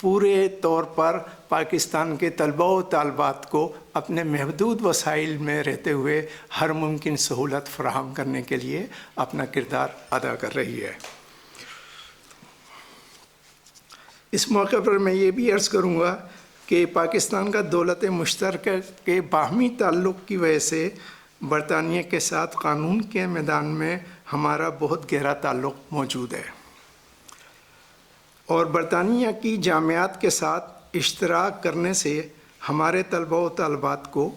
پورے طور پر پاکستان کے طلباء و طالبات کو اپنے محدود وسائل میں رہتے ہوئے ہر ممکن سہولت فراہم کرنے کے لیے اپنا کردار ادا کر رہی ہے۔ اس موقع پر میں یہ بھی عرض کروں گا کہ پاکستان کا دولت مشترکہ کے باہمی تعلق کی وجہ سے برطانیہ کے ساتھ قانون کے میدان میں ہمارا بہت گہرا تعلق موجود ہے، اور برطانیہ کی جامعات کے ساتھ اشتراک کرنے سے ہمارے طلباء و طالبات کو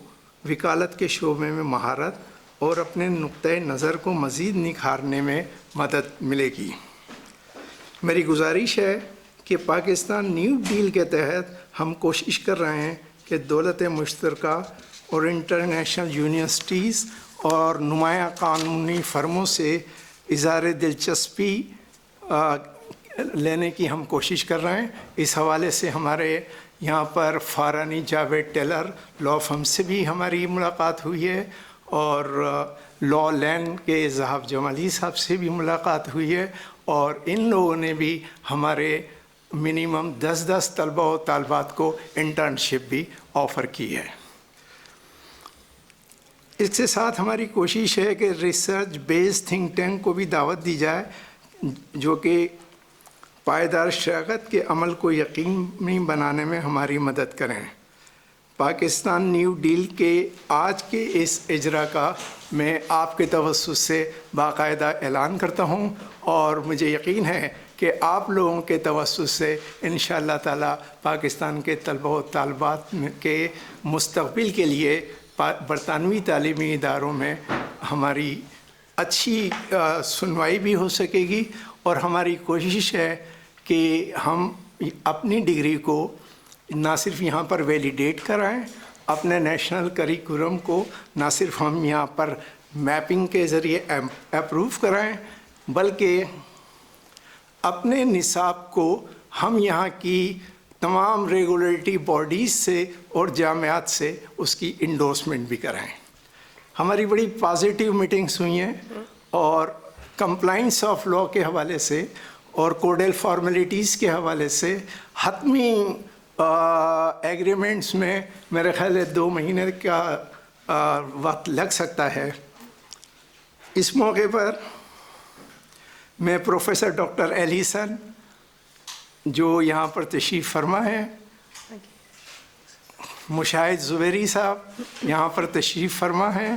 وکالت کے شعبے میں مہارت اور اپنے نقطۂ نظر کو مزید نکھارنے میں مدد ملے گی۔ میری گزارش ہے کہ پاکستان نیو ڈیل کے تحت ہم کوشش کر رہے ہیں کہ دولت مشترکہ اور انٹرنیشنل یونیورسٹیز اور نمایاں قانونی فرموں سے اظہار دلچسپی لینے کی ہم کوشش کر رہے ہیں۔ اس حوالے سے ہمارے یہاں پر فارانی جاوید ٹیلر لاء فرم سے بھی ہماری ملاقات ہوئی ہے، اور لاء لینڈ کے ذہاب جمالی صاحب سے بھی ملاقات ہوئی ہے، اور ان لوگوں نے بھی ہمارے منیمم 10 طلباء و طالبات کو انٹرنشپ بھی آفر کی ہے۔ اس کے ساتھ ہماری کوشش ہے کہ ریسرچ بیس تھنک ٹینک کو بھی دعوت دی جائے جو کہ پائیدار شراکت کے عمل کو یقینی بنانے میں ہماری مدد کریں۔ پاکستان نیو ڈیل کے آج کے اس اجرا کا میں آپ کے توسط سے باقاعدہ اعلان کرتا ہوں، اور مجھے یقین ہے کہ آپ لوگوں کے توسط سے انشاءاللہ تعالی پاکستان کے طلباء و طالبات کے مستقبل کے لیے برطانوی تعلیمی اداروں میں ہماری اچھی سنوائی بھی ہو سکے گی، اور ہماری کوشش ہے کہ ہم اپنی ڈگری کو نہ صرف یہاں پر ویلیڈیٹ کرائیں، اپنے نیشنل کریکولم کو نہ صرف ہم یہاں پر میپنگ کے ذریعے اپروو کرائیں، بلکہ اپنے نصاب کو ہم یہاں کی تمام ریگولیٹری باڈیز سے اور جامعات سے اس کی انڈورسمنٹ بھی کرائیں۔ ہماری بڑی پازیٹیو میٹنگز ہوئی ہیں، اور کمپلائنس آف لاء کے حوالے سے اور کوڈل فارمیلٹیز کے حوالے سے حتمی ایگریمنٹس میں میرے خیال ہے 2 مہینے کا وقت لگ سکتا ہے۔ اس موقع پر میں پروفیسر ڈاکٹر ایلیسن جو یہاں پر تشریف فرما ہے، مشاہد زبیری صاحب یہاں پر تشریف فرما ہے،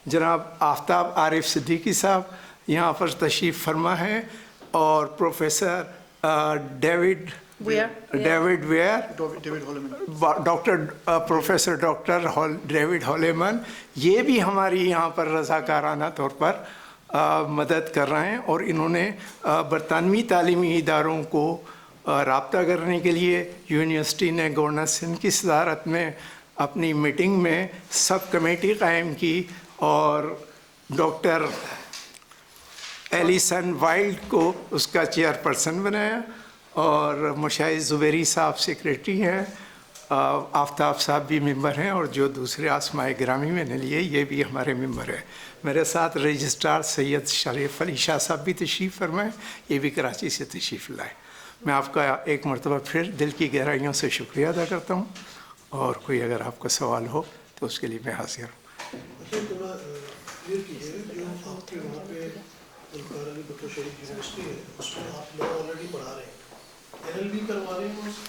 جناب آفتاب عارف صدیقی صاحب یہاں پر تشریف فرما ہے، اور professor David Weir, doctor professor doctor David ہالیمن، یہ بھی ہماری یہاں پر رضاکارانہ طور پر مدد کر رہے ہیں، اور انہوں نے برطانوی تعلیمی اداروں کو رابطہ کرنے کے لیے یونیورسٹی نے گورنر سندھ کی صدارت میں اپنی میٹنگ میں سب کمیٹی قائم کی، اور ڈاکٹر ایلیسن وائلڈ کو اس کا چیئر پرسن بنایا، اور مشاہد زبیری صاحب سیکریٹری ہیں، آفتاب صاحب بھی ممبر ہیں، اور جو دوسرے آسمائے گرامی میں نے لیے یہ بھی ہمارے ممبر ہیں۔ میرے ساتھ رجسٹرار سید شریف علی شاہ صاحب بھی تشریف فرمائیں، یہ بھی کراچی سے تشریف لائے۔ میں آپ کا ایک مرتبہ پھر دل کی گہرائیوں سے شکریہ ادا کرتا ہوں، اور کوئی اگر آپ کا سوال ہو تو اس کے لیے میں حاضر ہوں۔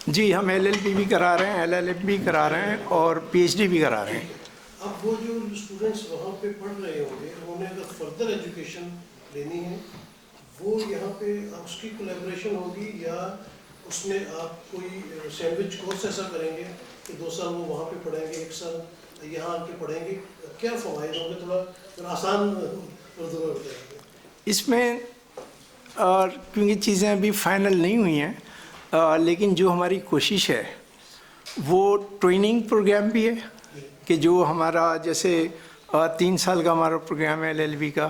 جی ہم LLB بھی کرا رہے ہیں، LLM بھی کرا رہے ہیں، اور PhD بھی کرا رہے ہیں۔ اب وہ جو اسٹوڈنٹس وہاں پہ پڑھ رہے ہوں گے، انہوں نے اگر فردر ایجوکیشن لینی ہے، وہ یہاں پہ اس کی کولیبریشن ہوگی، یا اس میں آپ کوئی سینڈوچ کورس ایسا کریں گے کہ 2 سال وہ وہاں پہ پڑھیں گے، 1 سال یہاں آ کے پڑھیں گے؟ کیا فوائد ہوں گے؟ تھوڑا آسان اردو میں بتائیں گے۔ اس میں کیونکہ چیزیں ابھی فائنل نہیں ہوئی ہیں، لیکن جو ہماری کوشش ہے وہ ٹریننگ پروگرام بھی ہے، کہ جو ہمارا جیسے 3 سال کا ہمارا پروگرام ہے LLB کا،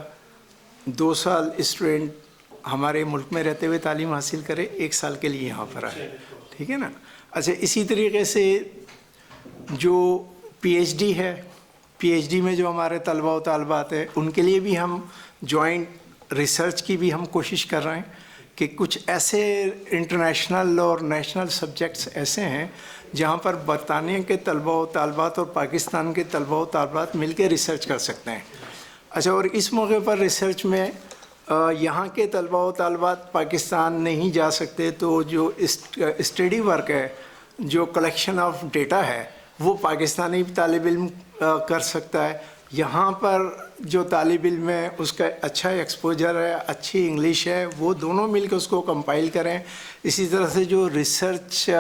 2 سال اسٹوڈنٹ ہمارے ملک میں رہتے ہوئے تعلیم حاصل کرے، 1 سال کے لیے یہاں پر آئے، ٹھیک ہے نا۔ اچھا، اسی طریقے سے جو PhD ہے، PhD میں جو ہمارے طلباء و طالبات ہیں ان کے لیے بھی ہم جوائنٹ ریسرچ کی بھی ہم کوشش کر رہے ہیں کہ کچھ ایسے انٹرنیشنل اور نیشنل سبجیکٹس ایسے ہیں جہاں پر برطانیہ کے طلباء و طالبات اور پاکستان کے طلباء و طالبات مل کے ریسرچ کر سکتے ہیں. اچھا، اور اس موقع پر ریسرچ میں یہاں کے طلباء و طالبات پاکستان نہیں جا سکتے، تو جو اسٹڈی ورک ہے، جو کلیکشن آف ڈیٹا ہے، وہ پاکستانی طالب علم کر سکتا ہے. یہاں پر جو طالب علم ہے اس کا اچھا ایکسپوجر ہے، اچھی انگلش ہے، وہ دونوں مل کے اس کو کمپائل کریں. اسی طرح سے جو ریسرچ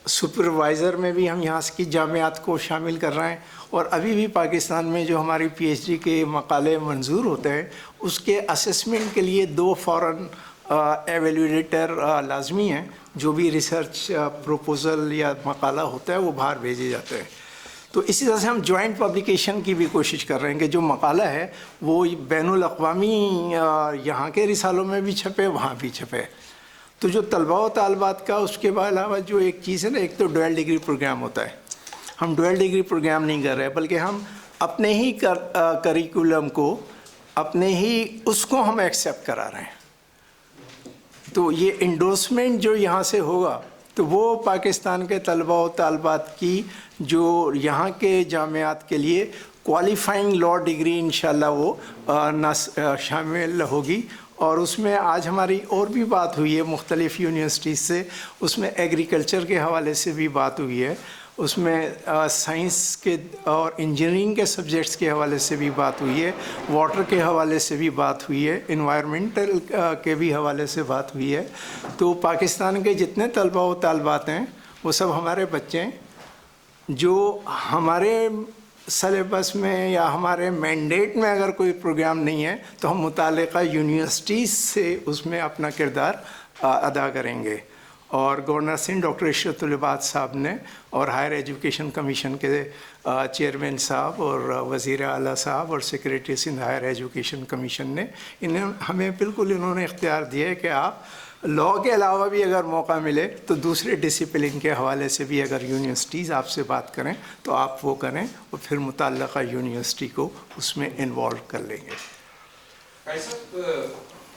سپروائزر میں بھی ہم یہاں کی جامعات کو شامل کر رہے ہیں. اور ابھی بھی پاکستان میں جو ہماری پی ایچ ڈی کے مقالے منظور ہوتے ہیں اس کے اسسمنٹ کے لیے 2 فارن ایویلویٹر لازمی ہیں. جو بھی ریسرچ پروپوزل یا مقالہ ہوتا ہے وہ باہر بھیجے جاتے ہیں. تو اسی طرح سے ہم جوائنٹ پبلیکیشن کی بھی کوشش کر رہے ہیں کہ جو مقالہ ہے وہ بین الاقوامی یہاں کے رسالوں میں بھی چھپے، وہاں بھی چھپے. تو جو طلباء و طالبات کا اس کے علاوہ جو ایک چیز ہے نا، ایک تو ڈویل ڈگری پروگرام ہوتا ہے. ہم ڈویل ڈگری پروگرام نہیں کر رہے بلکہ ہم اپنے ہی کریکولم کو، اپنے ہی اس کو ہم ایکسیپٹ کرا رہے ہیں. تو یہ انڈورسمنٹ جو یہاں سے ہوگا تو وہ پاکستان کے طلباء و طالبات کی جو یہاں کے جامعات کے لیے کوالیفائنگ لاء ڈگری انشاءاللہ وہ شامل ہوگی. اور اس میں آج ہماری اور بھی بات ہوئی ہے مختلف یونیورسٹیز سے. اس میں ایگریکلچر کے حوالے سے بھی بات ہوئی ہے، اس میں سائنس کے اور انجینئرنگ کے سبجیکٹس کے حوالے سے بھی بات ہوئی ہے، واٹر کے حوالے سے بھی بات ہوئی ہے، انوائرمنٹل کے بھی حوالے سے بات ہوئی ہے. تو پاکستان کے جتنے طلباء و طالبات ہیں وہ سب ہمارے بچے ہیں. جو ہمارے سلیبس میں یا ہمارے مینڈیٹ میں اگر کوئی پروگرام نہیں ہے تو ہم متعلقہ یونیورسٹیز سے اس میں اپنا کردار ادا کریں گے. اور گورنر سندھ ڈاکٹر عشرت العباد صاحب نے اور ہائر ایجوکیشن کمیشن کے چیئرمین صاحب اور وزیر اعلیٰ صاحب اور secretary Sindh higher education commission نے ہمیں بالکل انہوں نے اختیار دیا ہے کہ آپ لاء کے علاوہ بھی اگر موقع ملے تو دوسرے ڈسپلن کے حوالے سے بھی اگر یونیورسٹیز آپ سے بات کریں تو آپ وہ کریں اور پھر متعلقہ یونیورسٹی کو اس میں انوالو کر لیں گے.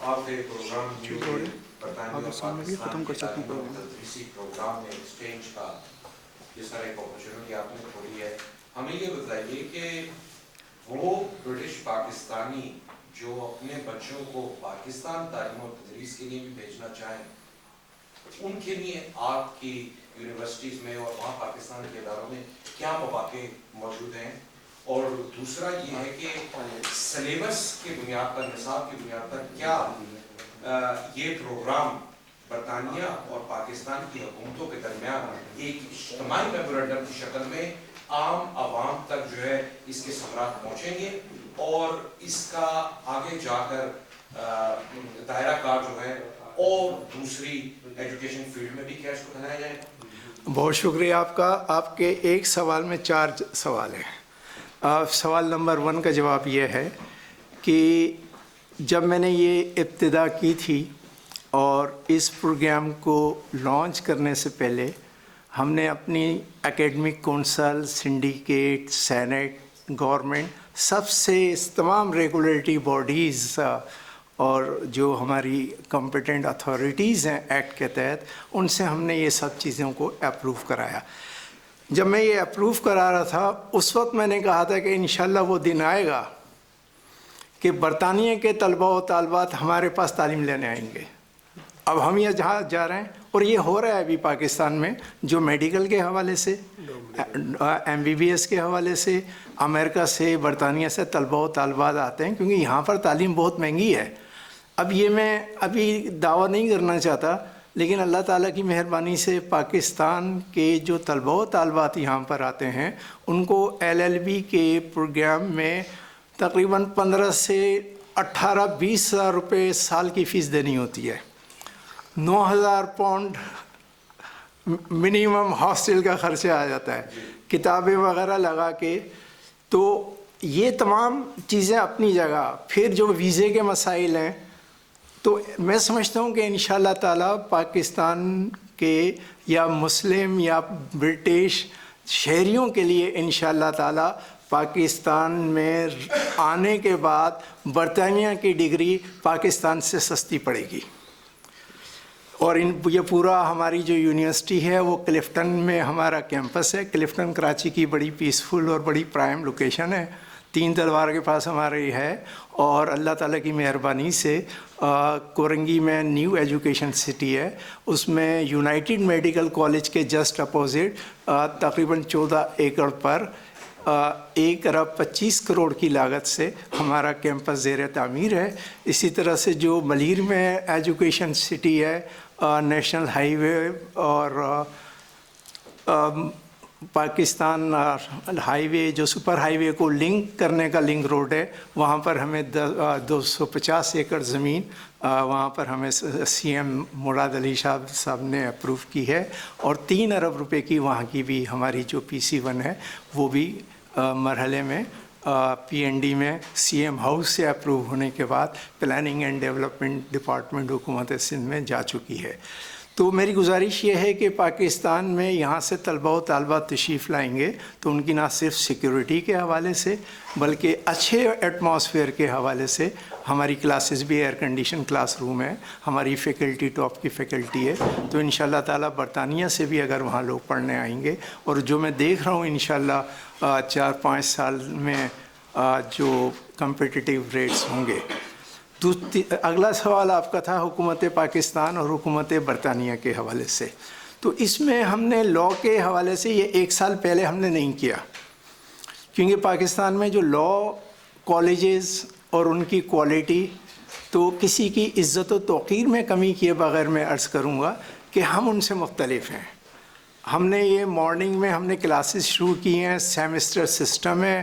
آپ کے پروگرام ختم کر سکتے ہیں پروگرام میں ایکسچینج کا جس طرح ایک اپرچونٹی آپ نے کھولی ہے. ہمیں یہ بتائیے کہ وہ برٹش پاکستانی جو اپنے بچوں کو پاکستان تعلیم اور تدریس کے لیے بھی بھیجنا چاہیں، ان کے لیے آپ کی یونیورسٹیز میں اور وہاں پاکستان کے اداروں میں کیا مواقع موجود ہیں؟ اور دوسرا یہ ہے کہ سلیبس کی بنیاد پر، نصاب کی بنیاد پر کیا یہ پروگرام برطانیہ اور پاکستان کی حکومتوں کے درمیان ایک اجتماعی میمورنڈم کی شکل میں عام عوام تک جو ہے اس کے ثمرات پہنچیں گے اور اس کا آگے جا کر دائرہ کار جو ہے اور دوسری ایجوکیشن فیلڈ میں بھی کیا اس کو بنایا جائے؟ بہت شکریہ آپ کا. آپ کے ایک سوال میں 4 سوال ہیں. سوال نمبر 1 کا جواب یہ ہے کہ جب میں نے یہ ابتدا کی تھی اور اس پروگرام کو لانچ کرنے سے پہلے ہم نے اپنی academic council, syndicate, senate, government سب سے تمام ریگولیٹری باڈیز اور جو ہماری کمپیٹنٹ اتھارٹیز ہیں ایکٹ کے تحت، ان سے ہم نے یہ سب چیزوں کو اپروو کرایا. جب میں یہ اپروو کرا رہا تھا اس وقت میں نے کہا تھا کہ انشاءاللہ وہ دن آئے گا کہ برطانیہ کے طلباء و طالبات ہمارے پاس تعلیم لینے آئیں گے. اب ہم یہ جہاں جا رہے ہیں اور یہ ہو رہا ہے ابھی پاکستان میں، جو میڈیکل کے حوالے سے، ایم بی بی ایس کے حوالے سے امریکہ سے، برطانیہ سے طلباء و طالبات آتے ہیں کیونکہ یہاں پر تعلیم بہت مہنگی ہے. اب یہ میں ابھی دعویٰ نہیں کرنا چاہتا لیکن اللہ تعالیٰ کی مہربانی سے پاکستان کے جو طلباء و طالبات یہاں پر آتے ہیں ان کو LLB کے پروگرام میں تقریباً 15 سے 18-20 ہزار روپے سال کی فیس دینی ہوتی ہے. 9,000 پاؤنڈ منیمم ہاسٹل کا خرچہ آ جاتا ہے، کتابیں وغیرہ لگا کے. تو یہ تمام چیزیں اپنی جگہ. پھر جو ویزے کے مسائل ہیں تو میں سمجھتا ہوں کہ انشاءاللہ تعالیٰ پاکستان کے یا مسلم یا برٹش شہریوں کے لیے انشاءاللہ تعالیٰ پاکستان میں آنے کے بعد برطانیہ کی ڈگری پاکستان سے سستی پڑے گی. اور یہ پورا ہماری جو یونیورسٹی ہے وہ کلفٹن میں ہمارا کیمپس ہے. کلفٹن کراچی کی بڑی پیسفل اور بڑی پرائم لوکیشن ہے. 3 تلوار کے پاس ہماری ہے. اور اللہ تعالیٰ کی مہربانی سے کورنگی میں نیو ایجوکیشن سٹی ہے. اس میں یونائٹڈ میڈیکل کالج کے جسٹ اپوزٹ تقریباً 14 ایکڑ پر 1 ارب 25 کروڑ کی لاگت سے ہمارا کیمپس زیر تعمیر ہے. اسی طرح سے جو ملیر میں ایجوکیشن سٹی ہے، نیشنل ہائی وے اور پاکستان ہائی وے، جو سپر ہائی وے کو لنک کرنے کا لنک روڈ ہے، وہاں پر ہمیں 250 ایکڑ زمین وہاں پر ہمیں سی ایم مراد علی صاحب نے اپروو کی ہے. اور 3 ارب روپے کی وہاں کی بھی ہماری جو PC1 ہے وہ بھی مرحلے میں PND میں CM ہاؤس سے اپروو ہونے کے بعد پلاننگ اینڈ ڈیولپمنٹ ڈپارٹمنٹ حکومت سندھ میں جا چکی ہے. تو میری گزارش یہ ہے کہ پاکستان میں یہاں سے طلبہ و طالبات تشریف لائیں گے تو ان کی نہ صرف سیکیورٹی کے حوالے سے بلکہ اچھے ایٹماسفیئر کے حوالے سے، ہماری کلاسز بھی ایئر کنڈیشن کلاس روم ہے، ہماری فیکلٹی ٹاپ کی فیکلٹی ہے. تو انشاءاللہ تعالیٰ برطانیہ سے بھی اگر وہاں لوگ پڑھنے آئیں گے، اور جو میں دیکھ رہا ہوں انشاءاللہ 4-5 سال میں جو کمپیٹیٹیو ریٹس ہوں گے. اگلا سوال آپ کا تھا حکومت پاکستان اور حکومت برطانیہ کے حوالے سے. تو اس میں ہم نے لاء کے حوالے سے یہ 1 سال پہلے ہم نے نہیں کیا، کیونکہ پاکستان میں جو لاء کالجز اور ان کی کوالٹی، تو کسی کی عزت و توقیر میں کمی کیے بغیر میں عرض کروں گا کہ ہم ان سے مختلف ہیں. ہم نے یہ مارننگ میں ہم نے کلاسز شروع کی ہیں، سیمسٹر سسٹم ہے،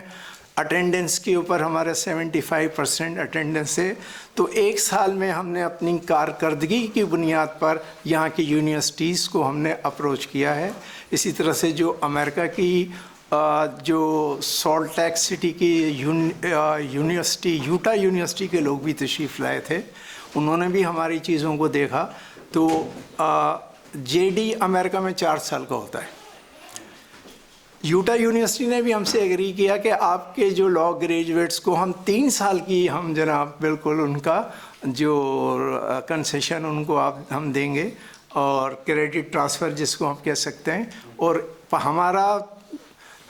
اٹینڈنس کے اوپر ہمارا 75% اٹینڈنس ہے. تو 1 سال میں ہم نے اپنی کارکردگی کی بنیاد پر یہاں کی یونیورسٹیز کو ہم نے اپروچ کیا ہے. اسی طرح سے جو امریکہ کی جو سالٹ لیک سٹی کی یونیورسٹی، یوٹا یونیورسٹی کے لوگ بھی تشریف لائے تھے، انہوں نے بھی ہماری چیزوں کو دیکھا. تو JD امریکہ میں 4 سال کا ہوتا ہے. یوٹا یونیورسٹی نے بھی ہم سے ایگری کیا کہ آپ کے جو لاء گریجویٹس کو ہم 3 سال کی ہم جناب بالکل ان کا جو کنسیشن ان کو ہم دیں گے، اور کریڈٹ ٹرانسفر جس کو ہم کہہ سکتے ہیں. اور ہمارا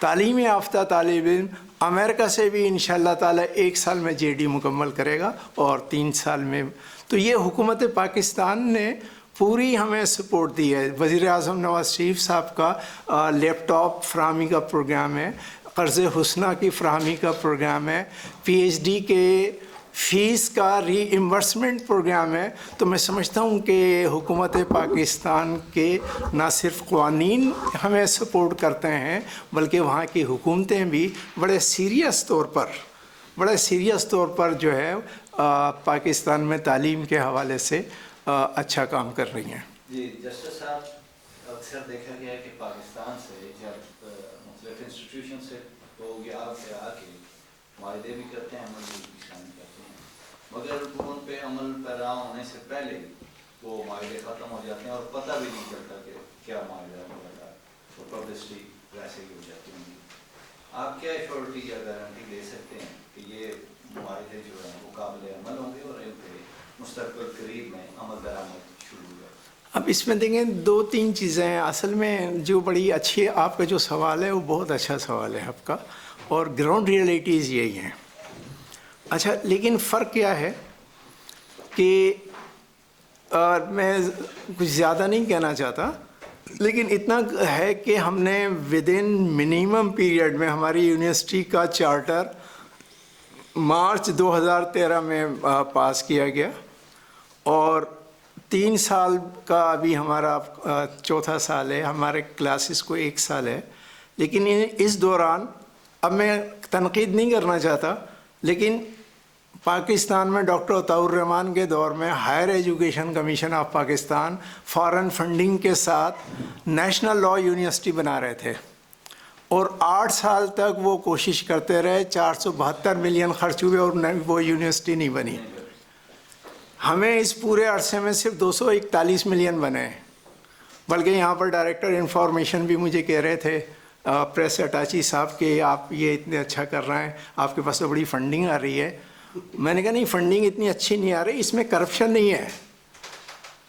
تعلیم یافتہ طالب علم امریکہ سے بھی انشاءاللہ تعالی 1 سال میں JD مکمل کرے گا اور 3 سال میں. تو یہ حکومت پاکستان نے پوری ہمیں سپورٹ دی ہے. وزیر اعظم نواز شریف صاحب کا لیپ ٹاپ فراہمی کا پروگرام ہے، قرض حسنہ کی فراہمی کا پروگرام ہے، PhD کے فیس کا ری ایمبرسمنٹ پروگرام ہے. تو میں سمجھتا ہوں کہ حکومت پاکستان کے نہ صرف قوانین ہمیں سپورٹ کرتے ہیں بلکہ وہاں کی حکومتیں بھی بڑے سیریس طور پر جو ہے پاکستان میں تعلیم کے حوالے سے اچھا کام کر رہی ہیں. جی جسٹس صاحب، اکثر دیکھا گیا ہے کہ پاکستان سے جب مختلف انسٹیٹیوشن سے لوگ یہاں پہ آ کے معاہدے بھی کرتے ہیں، عمل بھی شامل کرتے ہیں، مگر ان پہ عمل پیرا ہونے سے پہلے وہ معاہدے ختم ہو جاتے ہیں اور پتہ بھی نہیں چلتا کہ کیا معاہدہ ہوا تھا، تو پبلسٹی ویسے ہی ہو جاتی ہے. آپ کیا ایشورٹی یا گارنٹی دے سکتے ہیں کہ یہ معاہدے جو ہیں وہ قابل عمل ہوں گے اور ان پہ مستقبل قریب میں عمل درآمد شروع ہوگا؟ اب اس میں دیکھیں 2-3 چیزیں ہیں. اصل میں جو بڑی اچھی آپ کا جو سوال ہے وہ بہت اچھا سوال ہے آپ کا، اور گراؤنڈ ریئلٹیز یہی ہیں. اچھا، لیکن فرق کیا ہے کہ میں کچھ زیادہ نہیں کہنا چاہتا، لیکن اتنا ہے کہ ہم نے ودن منیمم پیریڈ میں ہماری یونیورسٹی کا چارٹر مارچ 2013 میں پاس کیا گیا، اور 3 سال کا ابھی ہمارا 4تھا سال ہے، ہمارے کلاسز کو 1 سال ہے. لیکن اس دوران اب میں تنقید نہیں کرنا چاہتا، لیکن پاکستان میں ڈاکٹر عطاء الرحمان کے دور میں higher education commission of Pakistan foreign funding کے ساتھ نیشنل لاء یونیورسٹی بنا رہے تھے، اور 8 سال تک وہ کوشش کرتے رہے. 472 ملین خرچ ہوئے اور وہ یونیورسٹی نہیں بنی. ہمیں اس پورے عرصے میں صرف 241 ملین بنے ہیں. بلکہ یہاں پر ڈائریکٹر انفارمیشن بھی مجھے کہہ رہے تھے پریس اٹاچی صاحب کہ آپ یہ اتنے اچھا کر رہے ہیں، آپ کے پاس تو بڑی فنڈنگ آ رہی ہے. میں نے کہا نہیں، فنڈنگ اتنی اچھی نہیں آ رہی، اس میں کرپشن نہیں ہے.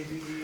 ABE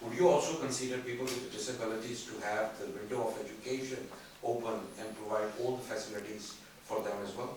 Would you also consider people with disabilities to have the window of education open and provide all the facilities for them as well?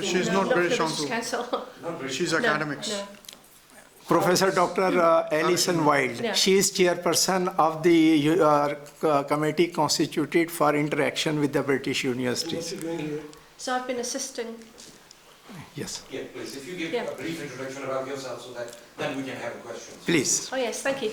She's not British Council. She's academics. No. Professor Dr. Alison Wild. Yeah. She is chairperson of the committee constituted for interaction with the British What's universities. he doing here? So I've been assisting Yes, Yeah, please, if you give Yeah. a brief introduction about yourself so that then we can have questions. please. Oh, yes, thank you.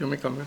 you may come here.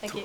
Thank you.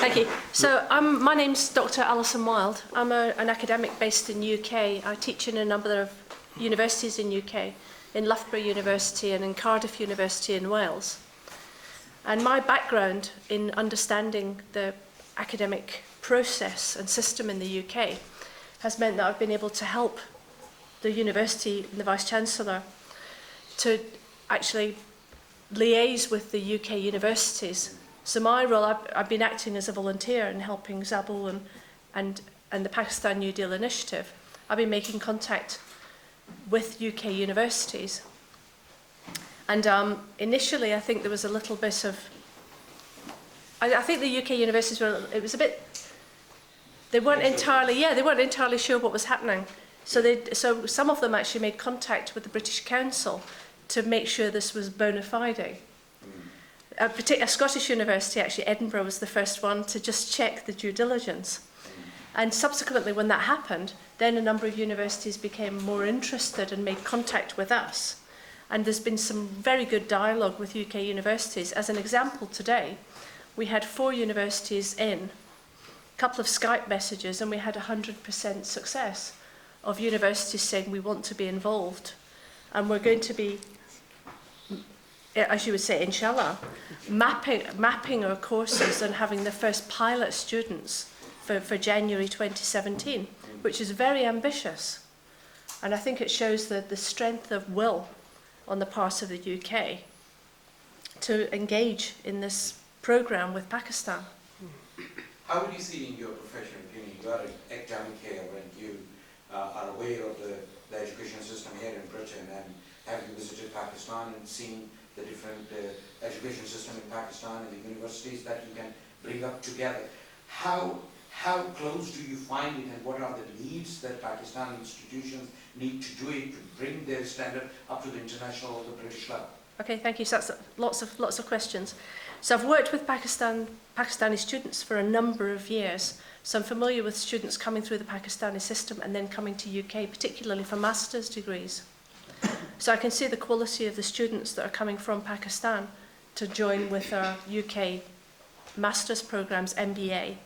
Thank you. So my name's Dr. Alison Wild. I'm an academic based in UK. I teach in a number of universities in UK, in Loughborough University and in Cardiff University in Wales. And my background in understanding the academic process and system in the UK has meant that I've been able to help the university and the Vice-Chancellor to actually liaise with the UK universities. So my role, I've been acting as a volunteer and helping Zabul and the Pakistan New Deal Initiative. I've been making contact with UK universities. And initially, I think there was a little bit of... I think the UK universities were... It was a bit... They weren't entirely sure what was happening. So some of them actually made contact with the British Council to make sure this was bona fide. A Scottish university, actually, Edinburgh, was the first one to just check the due diligence. And subsequently, when that happened, then a number of universities became more interested and made contact with us. And there's been some very good dialogue with UK universities. As an example, today, we had 4 universities in, a couple of Skype messages, and we had 100% success of universities saying we want to be involved. And we're going to be, as you would say, inshallah, mapping our courses and having the first pilot students for January 2017, which is very ambitious. And I think it shows the strength of will on the part of the UK to engage in this program with Pakistan. How would you see in your professional opinion, you are an academic here and you are aware of the education system here in Britain, and have you visited Pakistan and seen the different education system in Pakistan and the universities that you can bring up together? How close do you find it, and what are the needs that Pakistani institutions need to do it to bring their standard up to the international or the British level? Okay, thank you. So that's lots of questions. So I've worked with Pakistani students for a number of years. So I'm familiar with students coming through the Pakistani system and then coming to UK, particularly for master's degrees. So I can see the quality of the students that are coming from Pakistan to join with our UK master's programs, MBA,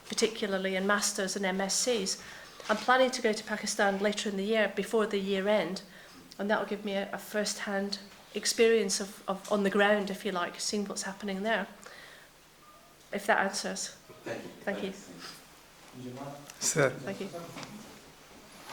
particularly in masters and MScs. I'm planning to go to Pakistan later in the year, before the year end, and that will give me a first-hand experience of on the ground, if you like, seeing what's happening there. If that answers. Thank you. Thank you. Sir. Thank you.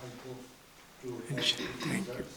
I hope to have good results.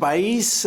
22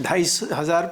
2,500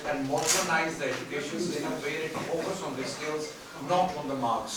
and modernize the education system where it focus on the skills, not on the marks?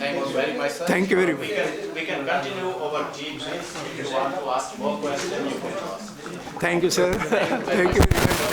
Thank you very much, sir. Thank you very much. We can continue our teams. If you want to ask more questions, you can ask. Thank you, sir. Thank you very much.